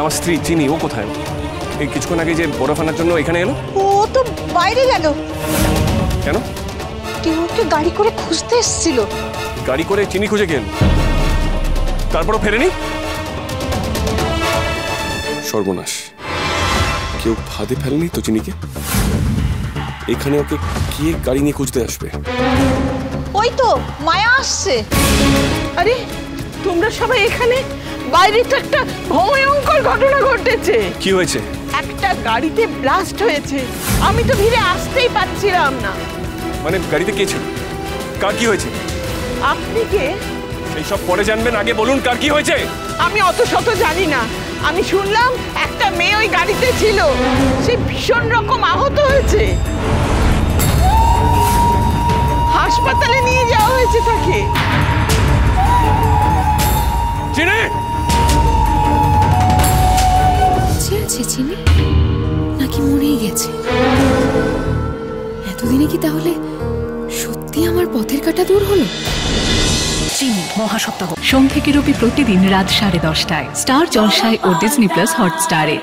আমার স্ত্রী চিনি, ও কোথায়? এই কিছুক্ষণ আগে যে বরফ আনার জন্য এখানে এলো। ও তো বাইরে গেল। কেন? কেউ ওকে গাড়ি করে খুঁজতে এসেছিল। গাড়ি করে চিনি খুঁজে গেল, তারপরও ফেরেনি। সর্বনাশ, কেউ ফাঁদে ফেলেনি তো চিনিকে? এখানে ওকে কে গাড়ি নিয়ে খুঁজতে আসবে? ওই তো মায়া আসছে। আরে তোমরা সবাই এখানে? বাইরে তো একটা ভয়ঙ্কর ঘটনা ঘটেছে। কি হয়েছে? একটা গাড়িতে ব্লাস্ট হয়েছে। আমি তো ভিড়ে আসতেই পারছিলাম না। মানে গাড়িতে কে ছিল? কার কি হয়েছে? আপনি কে? এই সব পরে জানবেন, আগে বলুন কার কি হয়েছে। আমি অত শত জানি না। আমি শুনলাম একটা মেয়ে ওই গাড়িতে ছিল, সে ভীষণ রকম আহত হয়েছে, হাসপাতালে নিয়ে যাওয়া হয়েছে তাকে। চিনি আছে চিনি নাকি মরেই গেছে? এতদিনে কি তাহলে সত্যি আমার পথের কাঁটা দূর হলো? চিনি মহাসপ্তাহ সোম থেকে রবি প্রতিদিন রাত 10:30টায় স্টার জলসায় ও ডিজনি প্লাস হটস্টারে।